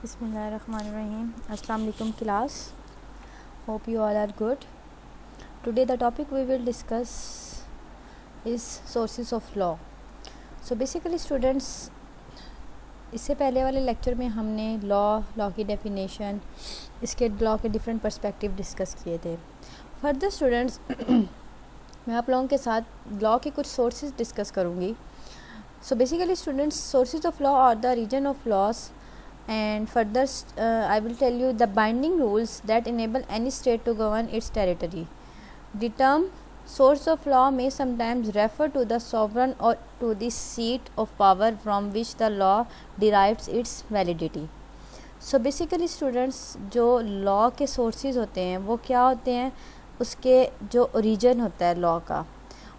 Bismillahirrahmanirrahim. Assalamu alaikum class. Hope you all are good. Today the topic we will discuss is sources of law. So basically students, इससे पहले वाले lecture में हमने law की definition, इसके law के different perspective discuss किए थे. फर्दर स्टूडेंट्स मैं आप लोगों के साथ लॉ के कुछ सोर्सेज डिस्कस करूँगी. So basically students, sources of law are the region of laws, and further I will tell you the binding rules that enable any state to govern its territory. The term source of law may sometimes refer to the sovereign or to the seat of power from which the law derives its validity. So basically students, जो law के sources होते हैं वो क्या होते हैं, उसके जो origin होता है law का,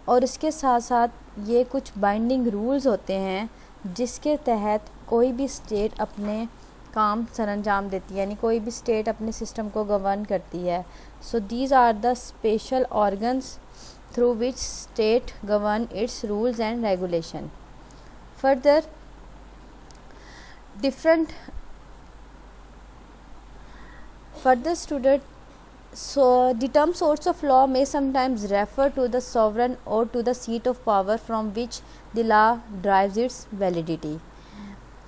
और इसके साथ साथ ये कुछ बाइंडिंग रूल्स होते हैं जिसके तहत कोई भी स्टेट अपने काम सरंजाम देती है, यानी कोई भी स्टेट अपने सिस्टम को गवर्न करती है. So these are the special organs through which state govern its rules and regulation. Further student, so the term source of law may sometimes refer to the sovereign or to the seat of power from which the law derives its validity.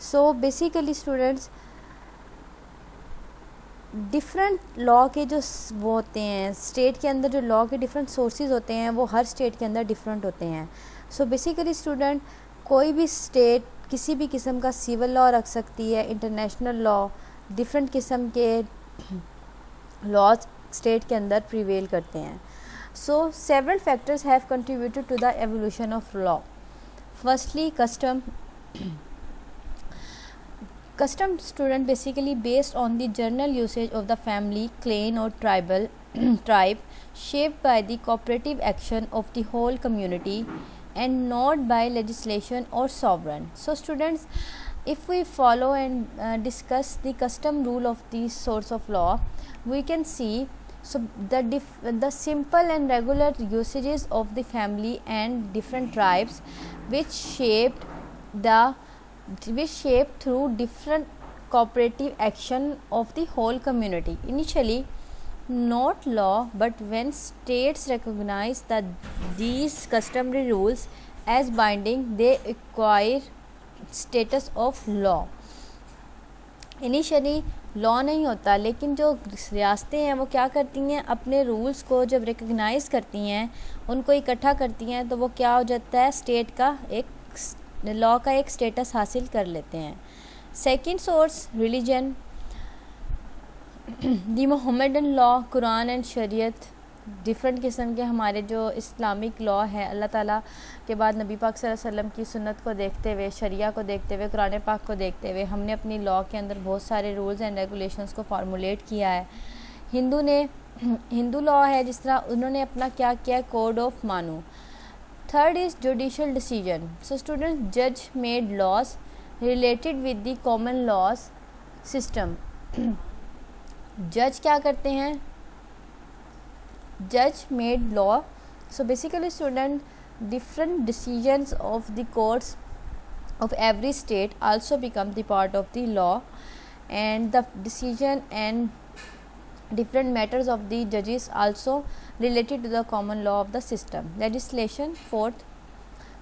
So basically students, different law के जो वो होते हैं state के अंदर, जो law के different sources होते हैं वो हर स्टेट के अंदर डिफरेंट होते हैं. सो बेसिकली स्टूडेंट, कोई भी स्टेट किसी भी किस्म का सिविल लॉ रख सकती है, इंटरनेशनल लॉ, डिफरेंट किस्म के लॉज स्टेट के अंदर प्रिवेल करते हैं. So several factors have contributed to the evolution of law. Firstly custom student, basically based on the general usage of the family, clan or tribal tribe, shaped by the cooperative action of the whole community and not by legislation or sovereign. So students, if we follow and discuss the custom rule of the source of law, we can see the simple and regular usages of the family and different tribes which shaped through different cooperative action of the whole community. Initially not law, but when states recognize that these customary rules as binding, they acquire status of law. Initially law नहीं होता, लेकिन जो रियासतें हैं वो क्या करती हैं, अपने रूल्स को जब रिकग्नाइज़ करती हैं, उनको इकट्ठा करती हैं, तो वो क्या हो जाता है, स्टेट का एक लॉ का एक स्टेटस हासिल कर लेते हैं. Second source, religion. The Mohammedan law, Quran and शरीयत, डिफरेंट किस्म के हमारे जो इस्लामिक लॉ है, अल्लाह ताला के बाद नबी पाक सल्लल्लाहु अलैहि वसल्लम की सुन्नत को देखते हुए, शरिया को देखते हुए, कुरान पाक को देखते हुए हमने अपनी लॉ के अंदर बहुत सारे रूल्स एंड रेगुलेशंस को फार्मूलेट किया है. हिंदू लॉ है, जिस तरह उन्होंने अपना क्या किया, code of Manu. Third is judicial decision. So student, जज made laws related with the common laws system. जज क्या करते हैं, judge made law. So basically student, different decisions of the courts of every state also become the part of the law, and the decision and different matters of the judges also related to the common law of the system. Legislation. Fourth,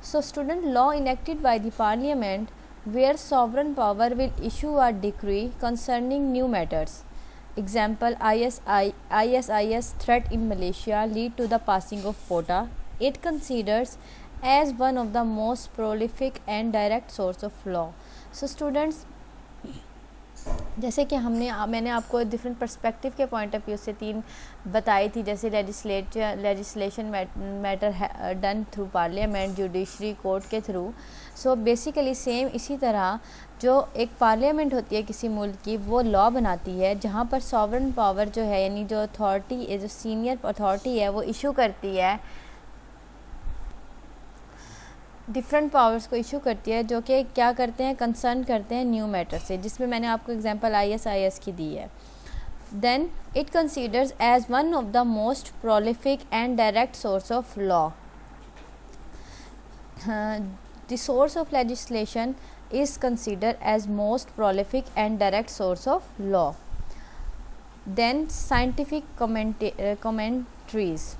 so student, law enacted by the parliament where sovereign power will issue a decree concerning new matters. Example, ISIS threat in Malaysia lead to the passing of quota. It considers as one of the most prolific and direct source of law. So students, जैसे कि मैंने आपको different perspective के point of view से 3 बताई थी, जैसे legislation matter done through parliament, judiciary, court के थ्रू. सो बेसिकली सेम इसी तरह जो एक पार्लियामेंट होती है किसी मुल्क की, वो लॉ बनाती है जहाँ पर सॉवरेन पावर जो है, यानी जो अथॉरिटी है, जो सीनियर अथॉरिटी है, वो इशू करती है, डिफरेंट पावर्स को इशू करती है, जो कि क्या करते हैं, कंसर्न करते हैं न्यू मैटर से, जिसमें मैंने आपको एग्जांपल ISIS की दी है. Then it considers as one of the most prolific and direct source of law. The source of legislation is considered as most prolific and direct source of law. Then scientific commentaries.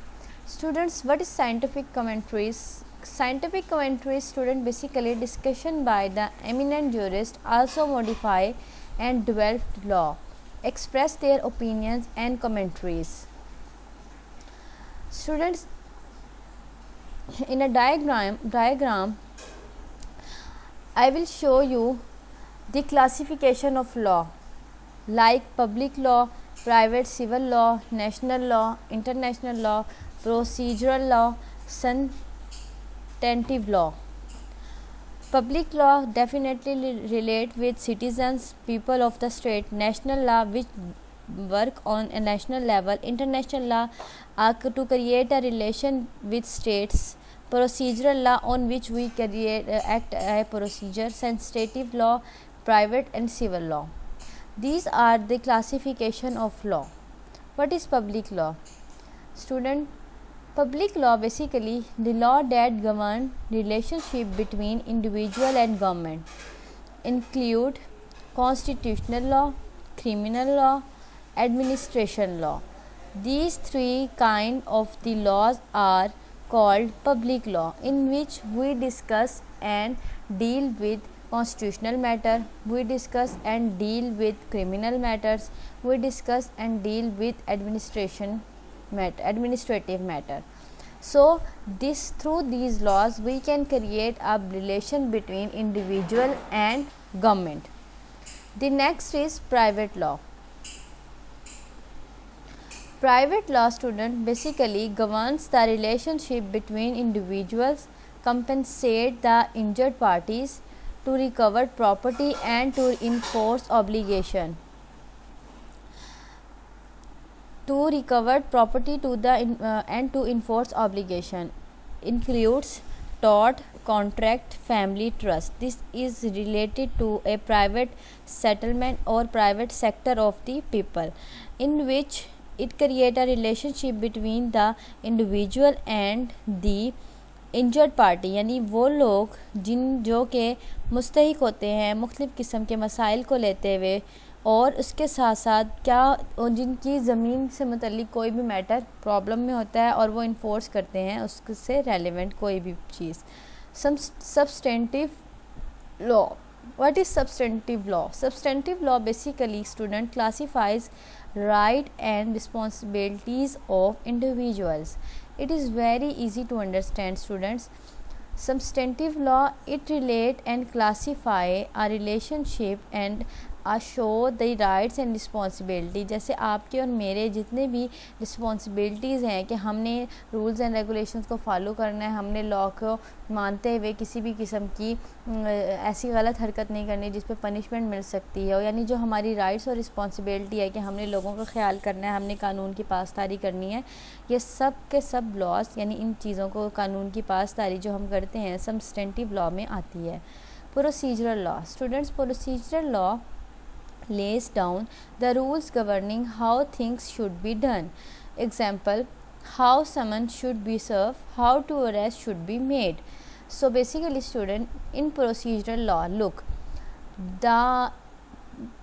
Students, what is scientific commentaries? Scientific commentaries, student, basically discussion by the eminent jurists also modify and developed law, express their opinions and commentaries. Students, in a diagram I will show you the classification of law, like public law, private civil law, national law, international law, procedural law, substantive law. Public law definitely relate with citizens, people of the state. National law, which work on a national level. International law to create a relation with states. Procedural law, on which we create act a procedure. Sensitive law, private and civil law. These are the classification of law. What is public law? Student, public law, basically the law that govern relationship between individual and government, include constitutional law, criminal law, administration law. These three kind of the laws are called public law, in which we discuss and deal with constitutional matter, we discuss and deal with criminal matters, we discuss and deal with administrative matter. So through these laws we can create a relation between individual and government. The next is private law. Private law, student, basically governs the relationship between individuals, compensate the injured parties, to recover property and to enforce obligation. To recover property and to enforce obligation includes tort, contract, family trust. This is related to a private settlement or private sector of the people, in which it create a relationship between the individual and the injured party, यानी वो लोग जो के मुस्तहिक होते हैं मुख्तलिफ़ किस्म के मसाइल को लेते हुए, और उसके साथ साथ क्या जिनकी ज़मीन से मुतल्लिक कोई भी मैटर प्रॉब्लम में होता है और वो इन्फोर्स करते हैं उससे रेलेवेंट कोई भी चीज़. Substantive law. What is substantive law? Substantive law basically, student, classifies right and responsibilities of individuals. It is very easy to understand, students. Substantive law, it relate and classify a relationship and show the rights and responsibility. जैसे आपके और मेरे जितने भी responsibilities हैं कि हमने rules and regulations को फॉलो करना है, हमने लॉ को मानते हुए किसी भी किस्म की ऐसी गलत हरकत नहीं करनी जिस पे पनिशमेंट मिल सकती है, यानी जो हमारी राइट्स और रिस्पॉन्सिबिलिटी है कि हमने लोगों का ख्याल करना है, हमने कानून की पासदारी करनी है. ये सब के सब लॉज, यानी इन चीज़ों को कानून की पासदारी जो हम करते हैं सबस्टेंटिव लॉ में आती है. Procedural law. Students, procedural law lays down the rules governing how things should be done. Example, how summons should be served, how to arrest should be made. So basically, student, in procedural law, look, the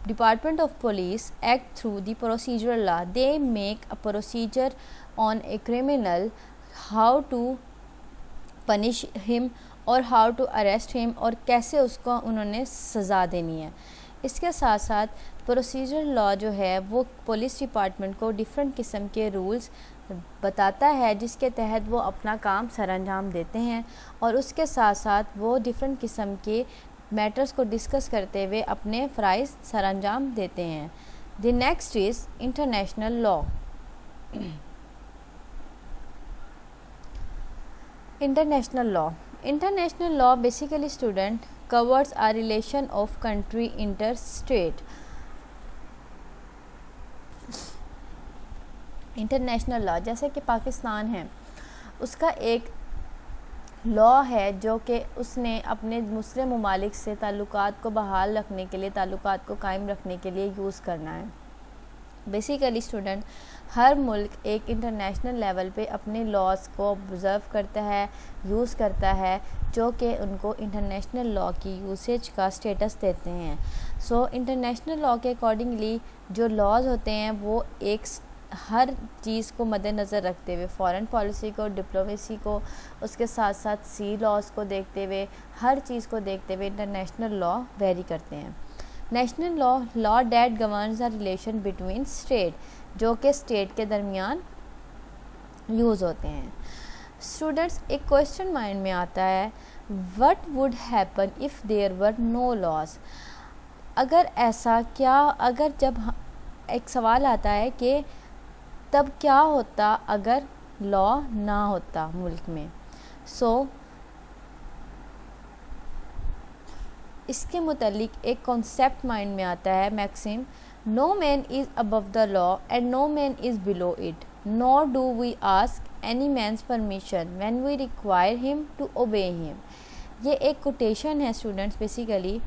Department of Police act through the procedural law. They make a procedure on a criminal, how to punish him और how to arrest him और कैसे उसको उन्होंने सज़ा देनी है. इसके साथ साथ प्रोसीजर लॉ जो है वो पुलिस डिपार्टमेंट को डिफरेंट किस्म के रूल्स बताता है जिसके तहत वो अपना काम सरअंजाम देते हैं, और उसके साथ साथ वो डिफरेंट किस्म के मैटर्स को डिस्कस करते हुए अपने फ़राइज़ सरअंजाम देते हैं. The next is international law. International law. International law basically, student, covers a relation of country interstate. International law, जैसे कि पाकिस्तान है, उसका एक लॉ है जो कि उसने अपने दूसरे ममालिक से ताल्लुकात को बहाल रखने के लिए, ताल्लुकात को कायम रखने के लिए यूज़ करना है. बेसिकली स्टूडेंट, हर मुल्क एक इंटरनेशनल लेवल पे अपने लॉज को ऑब्ज़र्व करता है, यूज़ करता है, जो कि उनको इंटरनेशनल लॉ की यूसेज का स्टेटस देते हैं। सो इंटरनेशनल लॉ के अकॉर्डिंगली जो लॉज होते हैं वो एक हर चीज़ को मद्देनज़र रखते हुए, फॉरेन पॉलिसी को, डिप्लोमेसी को, उसके साथ साथ सी लॉज को देखते हुए, हर चीज़ को देखते हुए इंटरनेशनल लॉ वेरी करते हैं। National law that governs the relation between state, जो कि स्टेट के दरमियान यूज़ होते हैं। स्टूडेंट्स, एक क्वेश्चन माइंड में आता है, what would happen if there were no laws. अगर ऐसा क्या, अगर जब एक सवाल आता है कि तब क्या होता अगर लॉ ना होता मुल्क में। सो इसके मुतालिक एक कॉन्सेप्ट माइंड में आता है, maxim, no man is above the law and no man is below it, nor do we ask any man's permission when we require him to obey him. ये एक कोटेशन है स्टूडेंट्स बेसिकली,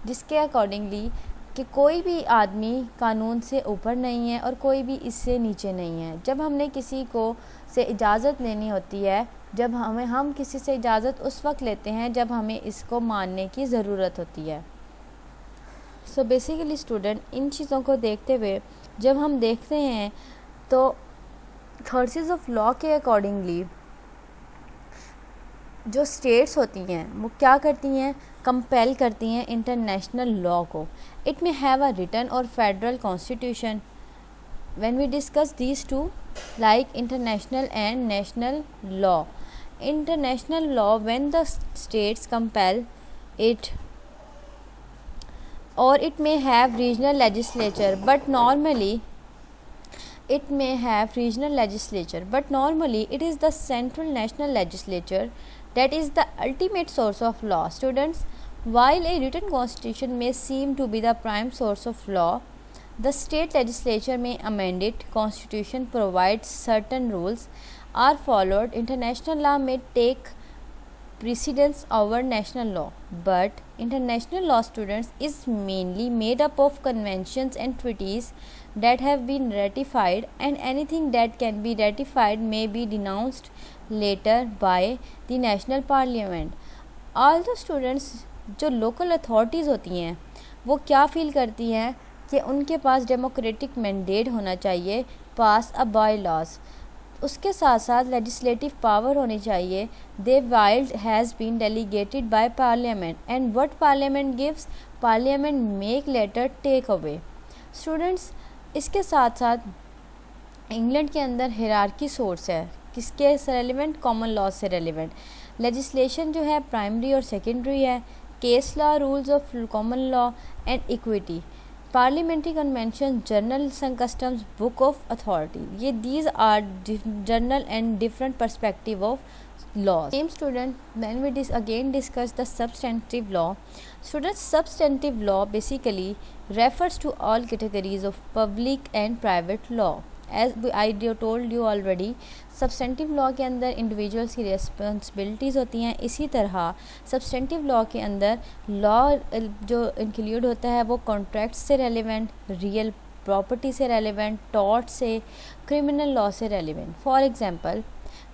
जिसके accordingly कि कोई भी आदमी कानून से ऊपर नहीं है और कोई भी इससे नीचे नहीं है। जब हमने किसी को से इजाज़त लेनी होती है, जब हम किसी से इजाज़त उस वक्त लेते हैं जब हमें इसको मानने की ज़रूरत होती है। सो बेसिकली स्टूडेंट, इन चीज़ों को देखते हुए जब हम देखते हैं तो थॉट्स ऑफ लॉ के अकॉर्डिंगली जो स्टेट्स होती हैं वो क्या करती हैं, कंपेल करती हैं इंटरनेशनल लॉ को। It may have a written और federal constitution. When we discuss these two, like international and national law, international law when the states compel it, or it may have regional legislature, but normally it is the central national legislature that is the ultimate source of law. Students, while a written constitution may seem to be the prime source of law, the state legislature may amend it. Constitution provides certain rules are followed. International law may take precedence over national law, but international law, students, is mainly made up of conventions and treaties that have been ratified, and anything that can be ratified may be denounced later by the national parliament. Although students, जो local authorities होती हैं वो क्या feel करती हैं कि उनके पास democratic mandate होना चाहिए, पास अ बाय लॉज, उसके साथ साथ लेजिस्लेटिव पावर होनी चाहिए। They wild has been delegated by parliament, and what parliament gives, parliament make later take away. Students, इसके साथ साथ इंग्लैंड के अंदर हिरार्की सोर्स है, किसके से रेलिवेंट, कॉमन लॉ से रेलिवेंट। लेजिस्लेशन जो है प्राइमरी और सेकेंडरी है, case law, rules of common law and equity, parliamentary convention, journals and customs, book of authority, ये these are journal and different perspective of laws. Same student, then we again discuss the substantive law. Students, substantive law basically refers to all categories of public and private law. As I told you already, substantive law के अंदर individuals की responsibilities होती हैं। इसी तरह substantive law के अंदर law जो इंक्लूड होता है वो कॉन्ट्रैक्ट से रेलिवेंट, रियल प्रॉपर्टी से रेलिवेंट, टॉर्ट से, क्रिमिनल लॉ से relevant. For example,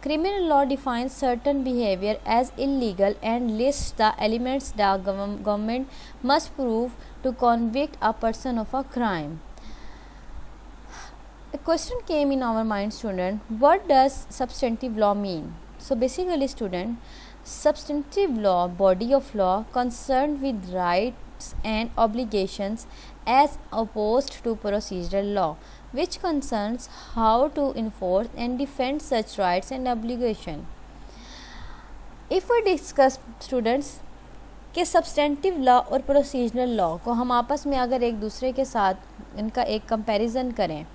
criminal law defines certain behavior as illegal and lists the elements the government must prove to convict a person of a crime. A question came in our mind, student, what does substantive law mean? So basically student, substantive law, body of law concerned with rights and obligations as opposed to procedural law, which concerns how to enforce and defend such rights and obligation. If we discuss students कि substantive law और procedural law को हम आपस में अगर एक दूसरे के साथ इनका एक कंपैरिजन करें,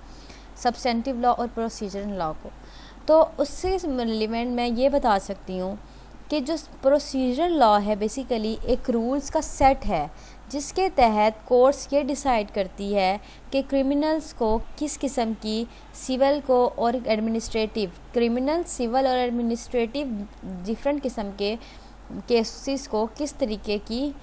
सब्सटेंटिव लॉ और प्रोसीजरल लॉ को, तो उससे रिलेवेंट मैं ये बता सकती हूँ कि जो प्रोसीजरल लॉ है बेसिकली एक रूल्स का सेट है जिसके तहत कोर्ट्स ये डिसाइड करती है कि क्रिमिनल्स को किस किस्म की, सिविल को और एडमिनिस्ट्रेटिव, क्रिमिनल, सिविल और एडमिनिस्ट्रेटिव डिफरेंट किस्म के केसेस को किस तरीके की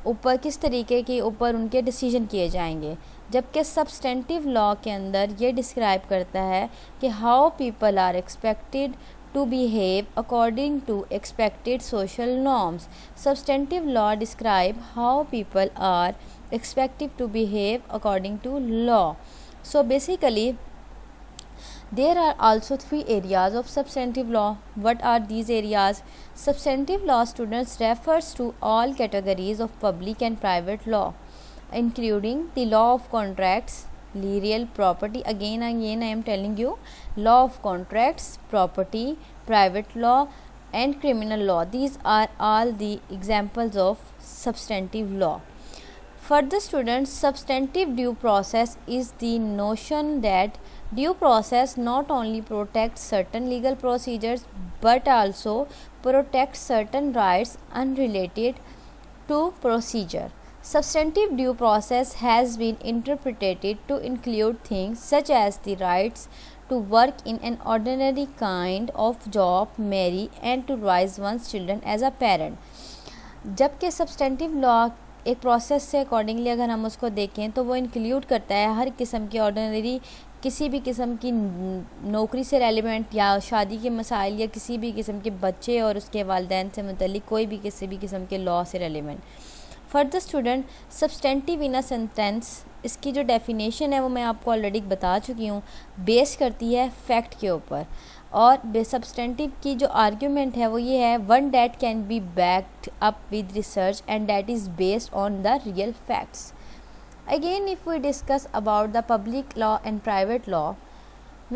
ऊपर किस तरीके के ऊपर उनके डिसीजन किए जाएंगे, जबकि सब्सटेंटिव लॉ के अंदर ये डिस्क्राइब करता है कि how people are expected to behave according to expected social norms. Substantive law describe how people are expected to behave according to law. So basically there are also 3 areas of substantive law. What are these areas? Substantive law, students, refers to all categories of public and private law, including the law of contracts, real property. Again I am telling you, law of contracts, property, private law and criminal law. These are all the examples of substantive law. Further, students, substantive due process is the notion that due process not only protects certain legal procedures but also protects certain rights unrelated to procedure. Substantive due process has been interpreted to include things such as the rights to work in an ordinary kind of job, marry and to raise one's children as a parent. जबकि substantive law एक process से accordingly अगर हम उसको देखें तो वो include करता है हर किस्म की ऑर्डिनरी, किसी भी किस्म की नौकरी से रेलिवेंट या शादी के मसाइल या किसी भी किस्म के बच्चे और उसके वालिदैन से मुतल्लिक कोई भी किसी भी किस्म के लॉ से relevant. Further student, substantive in a sentence, इसकी जो डेफिनेशन है वो मैं आपको ऑलरेडी बता चुकी हूँ, बेस करती है फैक्ट के ऊपर. और सब्सटेंटिव की जो आर्ग्यूमेंट है वो ये है, one that can be backed up with research and that is based on the real facts. Again, if we discuss about the public law and private law,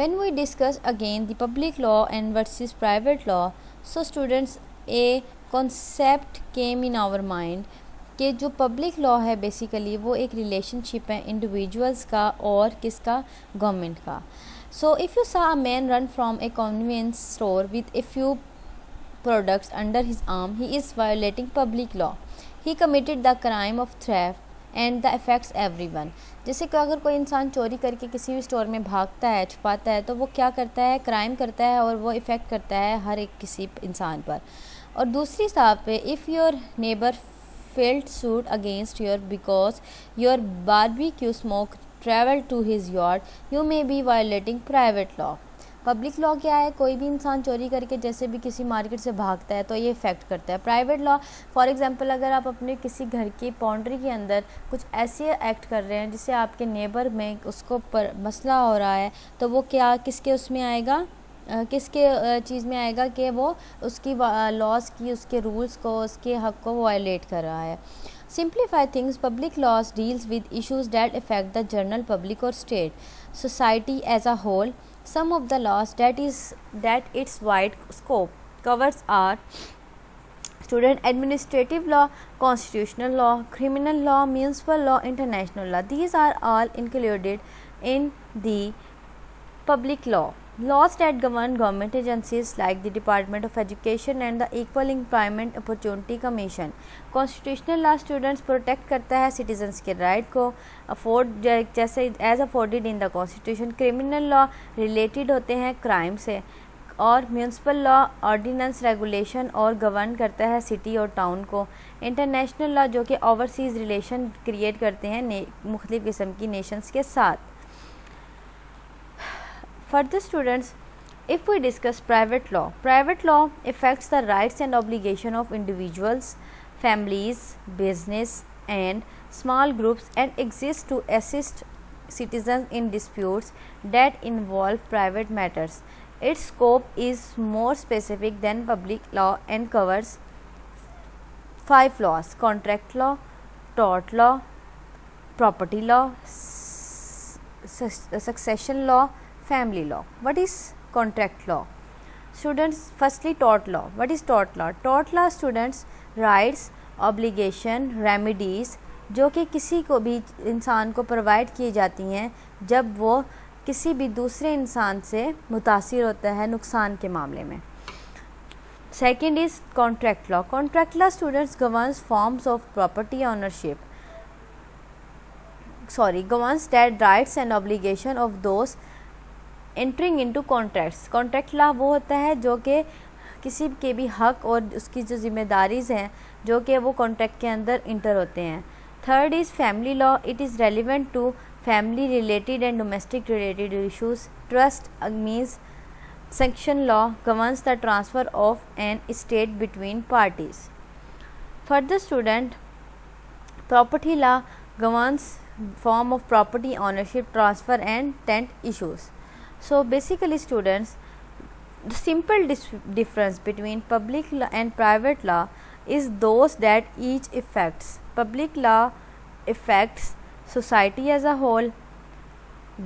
when we discuss again the public law and versus private law, so students, a concept came in our mind कि जो public law है basically वो एक relationship है individuals का और किसका, government का. सो इफ़ यू सा a man run from A convenience store with a few products under his arm, he is violating public law. He committed the crime of theft and the affects everyone. जैसे कि अगर कोई इंसान चोरी करके किसी भी स्टोर में भागता है, छुपाता है, तो वो क्या करता है, क्राइम करता है और वो इफ़ेक्ट करता है हर एक किसी इंसान पर. और दूसरी साइड पे, if your neighbour filed suit against you because your barbecue smoke traveled to his yard, you may be violating private law. Public law क्या है, कोई भी इंसान चोरी करके जैसे भी किसी मार्केट से भागता है तो ये इफ़ेक्ट करता है. प्राइवेट लॉ, फॉर एग्जांपल अगर आप अपने किसी घर की बाउंड्री के अंदर कुछ ऐसे एक्ट कर रहे हैं जिससे आपके नेबर में उसको पर मसला हो रहा है, तो वो क्या किसके उसमें आएगा, किसके चीज़ में आएगा कि वो उसकी लॉज की, उसके रूल्स को, उसके हक़ को वायलेट कर रहा है. Simplify things, public laws deals with issues that affect the general public और state society as a whole. Some of the laws that it's wide scope covers are student administrative law, constitutional law, criminal law, municipal law, international law. These are all included in the public law. Laws that govern government agencies like the Department of Education and the Equal Employment Opportunity Commission. Constitutional law students protect करता है citizens के right को, afford जैसे as afforded in the Constitution. Criminal law related होते हैं crime से, और municipal law ordinance regulation और गवर्न करता है सिटी और टाउन को. इंटरनेशनल लॉ जो कि ओवरसीज़ रिलेशन क्रिएट करते हैं मुख्तलिफ़ किस्म की नेशंस के साथ. Further students, if we discuss private law affects the rights and obligation of individuals, families, business and small groups and exists to assist citizens in disputes that involve private matters. Its scope is more specific than public law and covers 5 laws: contract law, tort law, property law, succession law, family law. What is contract law? Students, firstly tort law. What is tort law? Tort law students rights, obligation, remedies जो कि किसी को भी इंसान को provide की जाती हैं जब वो किसी भी दूसरे इंसान से मुतासिर होता है नुकसान के मामले में. Second is contract law. Contract law students governs forms of property ownership. Governs that rights and obligation of those entering into contracts. Contract law वो होता है जो कि किसी के भी हक और उसकी जो जिम्मेदारीज़ हैं जो कि वो कॉन्ट्रैक्ट के अंदर इंटर होते हैं। Third is family law, it is relevant to family related and domestic related issues. Trust means section law governs the transfer of an estate between parties. Further student, property law governs form of property ownership, transfer and tenant issues. So basically students, the simple difference between public law and private law is those that each affects. Public law affects society as a whole,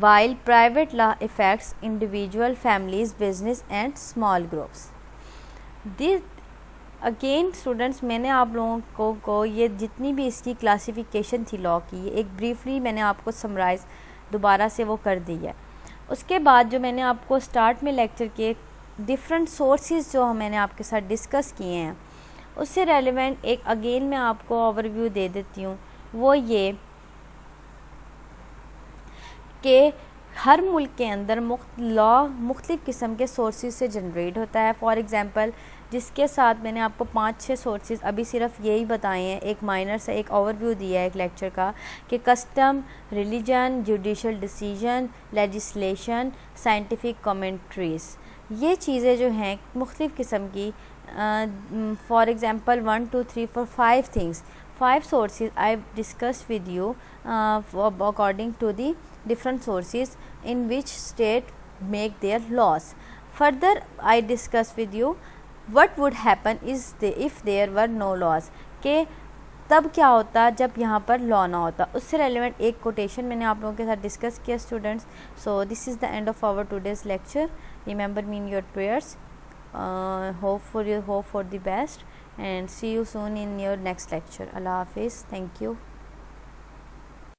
while private law affects individual, families, business and small groups. This again students, मैंने आप लोगों को ये जितनी भी इसकी classification थी law की, ये एक ब्रीफली मैंने आपको समराइज़ दोबारा से वो कर दी है। उसके बाद जो मैंने आपको स्टार्ट में लेक्चर के डिफरेंट सोर्सेज जो मैंने आपके साथ डिस्कस किए हैं, उससे रेलिवेंट एक अगेन मैं आपको ओवरव्यू दे देती हूँ। वो ये कि हर मुल्क के अंदर लॉ मुख्तलिफ़ किस्म के सोर्सेज से जनरेट होता है। फॉर एग्ज़ाम्पल, जिसके साथ मैंने आपको 5-6 सोर्सेज अभी सिर्फ यही बताए हैं, एक माइनर से एक ओवरव्यू दिया है एक लेक्चर का, कि custom, religion, judicial decision, legislation, scientific commentaries, ये चीज़ें जो हैं मुख्तलिफ़ किस्म की, for example 1 2 3 4 5 things, 5 sources I discussed with you according to the different sources in which state make their laws. Further, I discussed with you what would happen is if there were no laws, के तब क्या होता जब यहाँ पर law ना होता। उससे रेलिवेंट एक कोटेशन मैंने आप लोगों के साथ डिस्कस किया students. So this is the end of our today's lecture. Remember me in your prayers, hope for the best and see you soon in your next lecture. Allah Hafiz. Thank you.